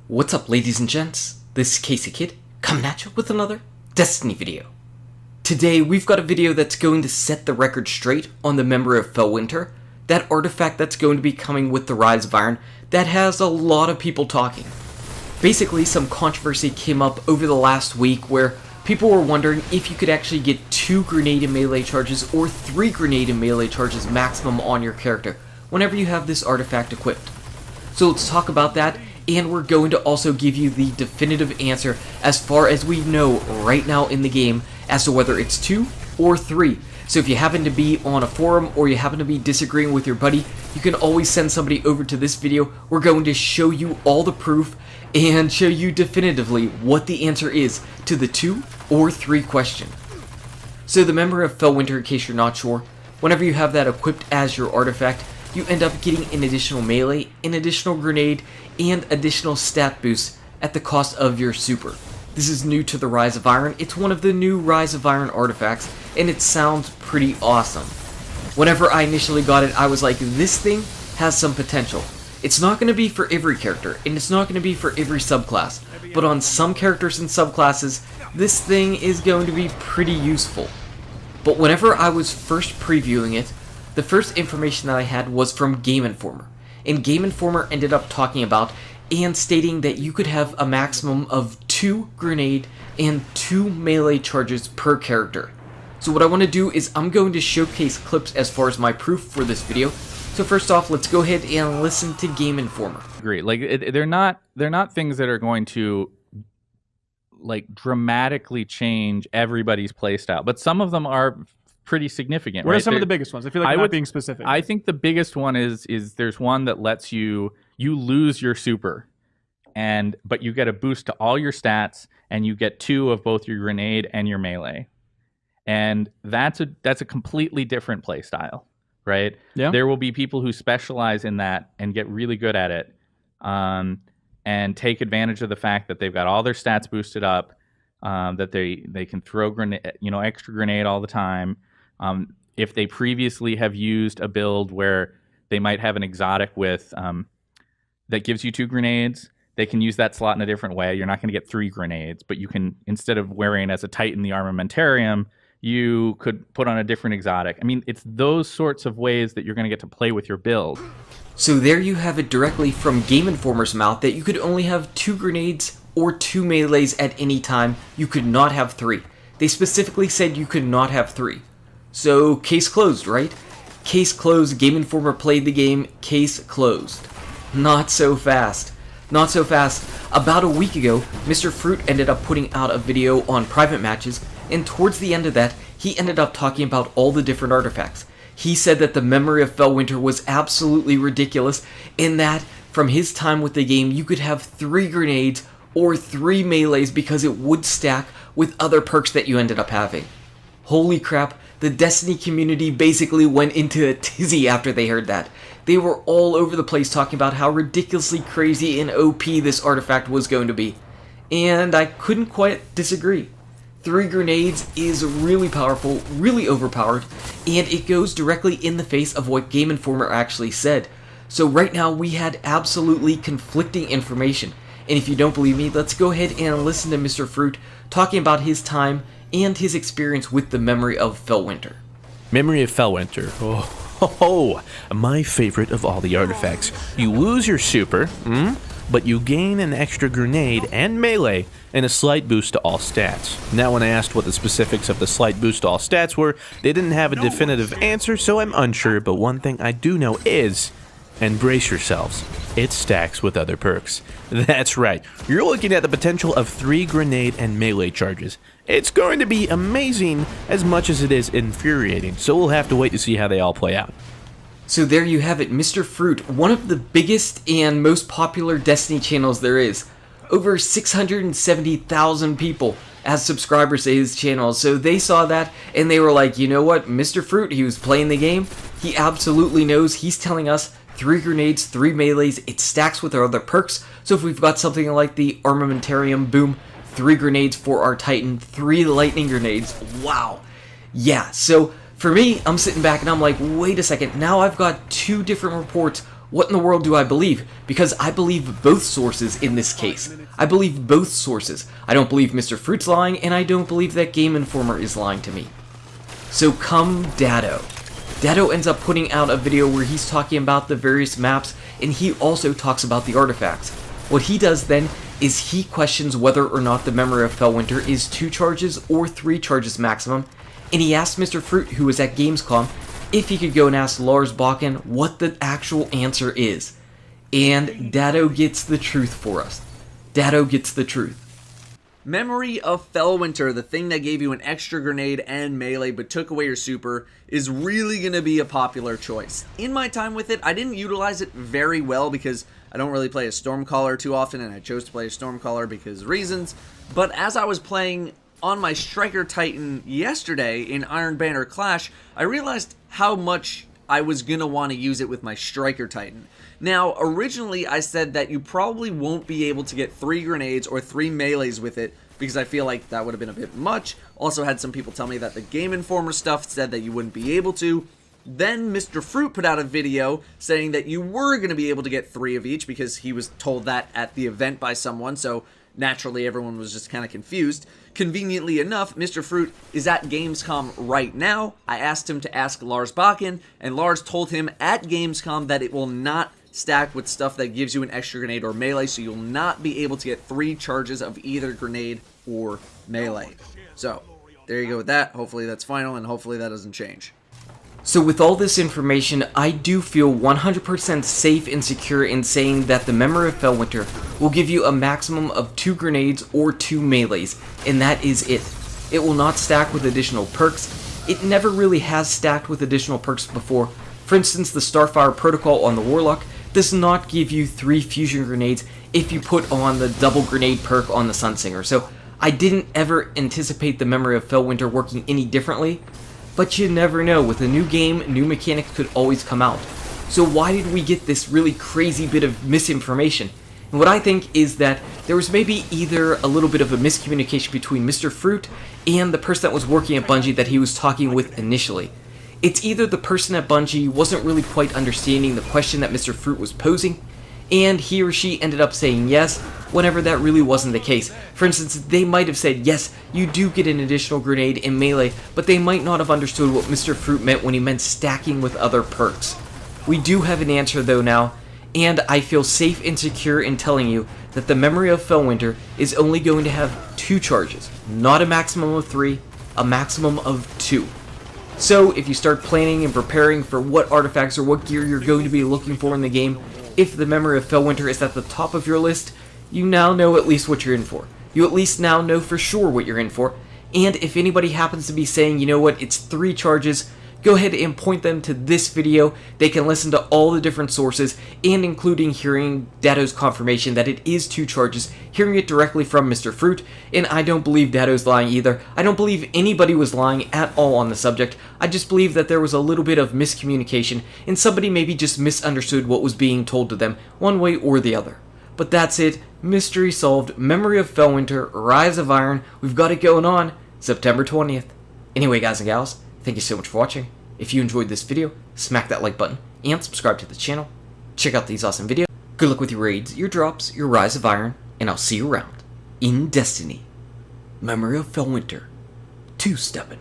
What's up, ladies and gents? This is KSigKid coming at you with another Destiny video. Today we've got a video that's going to set the record straight on the Memory of Felwinter, that artifact that's going to be coming with the Rise of Iron that has a lot of people talking. Basically, some controversy came up over the last week where people were wondering if you could actually get 2 grenade and melee charges or 3 grenade and melee charges maximum on your character whenever you have this artifact equipped. So let's talk about that, and we're going to also give you the definitive answer as far as we know right now in the game as to whether it's 2 or 3. So if you happen to be on a forum or you happen to be disagreeing with your buddy, you can always send somebody over to this video. We're going to show you all the proof and show you definitively what the answer is to the 2 or 3 question. So the Memory of Felwinter, in case you're not sure, whenever you have that equipped as your artifact, you end up getting an additional melee, an additional grenade, and additional stat boosts at the cost of your super. This is new to the Rise of Iron. It's one of the new Rise of Iron artifacts, and it sounds pretty awesome. Whenever I initially got it, I was like, this thing has some potential. It's not going to be for every character, and it's not going to be for every subclass, but on some characters and subclasses, this thing is going to be pretty useful. But whenever I was first previewing it, the first information that I had was from Game Informer, and Game Informer ended up talking about and stating that you could have a maximum of 2 grenade and 2 melee charges per character. So what I want to do is I'm going to showcase clips as far as my proof for this video. So first off, let's go ahead and listen to Game Informer. Agree. Like they're not things that are going to like dramatically change everybody's playstyle, but some of them are pretty significant. What right? are some of the biggest ones? I feel like you're not being specific. I think the biggest one is there's one that lets you lose your super, but you get a boost to all your stats, and you get 2 of both your grenade and your melee, and that's a completely different play style, right? Yeah. There will be people who specialize in that and get really good at it, and take advantage of the fact that they've got all their stats boosted up, that they can throw extra grenade all the time. If they previously have used a build where they might have an exotic with that gives you 2 grenades, they can use that slot in a different way. You're not going to get 3 grenades, but you can, instead of wearing as a Titan the Armamentarium, you could put on a different exotic. I mean, it's those sorts of ways that you're going to get to play with your build. So there you have it directly from Game Informer's mouth that you could only have 2 grenades or 2 melees at any time. You could not have 3. They specifically said you could not have 3. So, case closed, right? Case closed, Game Informer played the game, case closed. Not so fast. Not so fast. About a week ago, Mr. Fruit ended up putting out a video on private matches, and towards the end of that, he ended up talking about all the different artifacts. He said that the Memory of Felwinter was absolutely ridiculous, in that, from his time with the game, you could have 3 grenades or 3 melees because it would stack with other perks that you ended up having. Holy crap, the Destiny community basically went into a tizzy after they heard that. They were all over the place talking about how ridiculously crazy and OP this artifact was going to be. And I couldn't quite disagree. 3 grenades is really powerful, really overpowered, and it goes directly in the face of what Game Informer actually said. So right now we had absolutely conflicting information. And if you don't believe me, let's go ahead and listen to Mr. Fruit talking about his time and his experience with the Memory of Felwinter. Memory of Felwinter. Oh, my favorite of all the artifacts. You lose your super, but you gain an extra grenade and melee and a slight boost to all stats. Now, when I asked what the specifics of the slight boost to all stats were, they didn't have a definitive answer, so I'm unsure, but one thing I do know is, and brace yourselves, it stacks with other perks. That's right, you're looking at the potential of 3 grenade and melee charges. It's going to be amazing as much as it is infuriating, so we'll have to wait to see how they all play out. So there you have it, Mr. Fruit, one of the biggest and most popular Destiny channels there is. Over 670,000 people as subscribers to his channel, so they saw that and they were like, you know what, Mr. Fruit, he was playing the game, he absolutely knows, he's telling us 3 grenades, 3 melees, it stacks with our other perks, so if we've got something like the Armamentarium, boom, 3 grenades for our Titan, 3 lightning grenades, wow. Yeah, so for me, I'm sitting back and I'm like, wait a second, now I've got 2 different reports What in the world do I believe? Because I believe both sources in this case. I believe both sources. I don't believe Mr. Fruit's lying, and I don't believe that Game Informer is lying to me. So come Datto. Datto ends up putting out a video where he's talking about the various maps, and he also talks about the artifacts. What he does then is he questions whether or not the Memory of Felwinter is 2 charges or 3 charges maximum, and he asked Mr. Fruit, who was at Gamescom, if he could go and ask Lars Saladin what the actual answer is. And Datto gets the truth for us. Datto gets the truth. Memory of Felwinter, the thing that gave you an extra grenade and melee but took away your super, is really going to be a popular choice. In my time with it, I didn't utilize it very well because I don't really play a Stormcaller too often, and I chose to play a Stormcaller because of reasons. But as I was playing on my Striker Titan yesterday in Iron Banner Clash, I realized how much I was going to want to use it with my Striker Titan. Now, originally I said that you probably won't be able to get 3 grenades or 3 melees with it because I feel like that would have been a bit much. Also had some people tell me that the Game Informer stuff said that you wouldn't be able to. Then Mr. Fruit put out a video saying that you were going to be able to get 3 of each because he was told that at the event by someone, so naturally everyone was just kind of confused. Conveniently enough, Mr. Fruit is at Gamescom right now. I asked him to ask Lars Saladin, and Lars told him at Gamescom that it will not stack with stuff that gives you an extra grenade or melee, so you'll not be able to get 3 charges of either grenade or melee. So, there you go with that. Hopefully that's final, and hopefully that doesn't change. So with all this information, I do feel 100% safe and secure in saying that the Memory of Felwinter will give you a maximum of 2 grenades or 2 melees, and that is it. It will not stack with additional perks. It never really has stacked with additional perks before. For instance, the Starfire Protocol on the Warlock does not give you 3 fusion grenades if you put on the double grenade perk on the Sunsinger. So I didn't ever anticipate the Memory of Felwinter working any differently. But you never know, with a new game, new mechanics could always come out. So why did we get this really crazy bit of misinformation? And what I think is that there was maybe either a little bit of a miscommunication between Mr. Fruit and the person that was working at Bungie that he was talking with initially. It's either the person at Bungie wasn't really quite understanding the question that Mr. Fruit was posing, and he or she ended up saying yes, whenever that really wasn't the case. For instance, they might have said, yes, you do get an additional grenade in melee, but they might not have understood what Mr. Fruit meant when he meant stacking with other perks. We do have an answer though now, and I feel safe and secure in telling you that the Memory of Felwinter is only going to have 2 charges, not a maximum of 3, a maximum of 2. So if you start planning and preparing for what artifacts or what gear you're going to be looking for in the game, if the Memory of Felwinter is at the top of your list, you now know at least what you're in for. You at least now know for sure what you're in for. And if anybody happens to be saying, you know what, it's 3 charges, go ahead and point them to this video. They can listen to all the different sources, and including hearing Datto's confirmation that it is 2 charges, hearing it directly from Mr. Fruit, and I don't believe Datto's lying either. I don't believe anybody was lying at all on the subject. I just believe that there was a little bit of miscommunication, and somebody maybe just misunderstood what was being told to them, one way or the other. But that's it. Mystery solved. Memory of Felwinter, Rise of Iron. We've got it going on September 20th. Anyway, guys and gals, thank you so much for watching. If you enjoyed this video, smack that like button and subscribe to the channel. Check out these awesome videos. Good luck with your raids, your drops, your Rise of Iron, and I'll see you around in Destiny. Memory of Felwinter, 2-steppin'.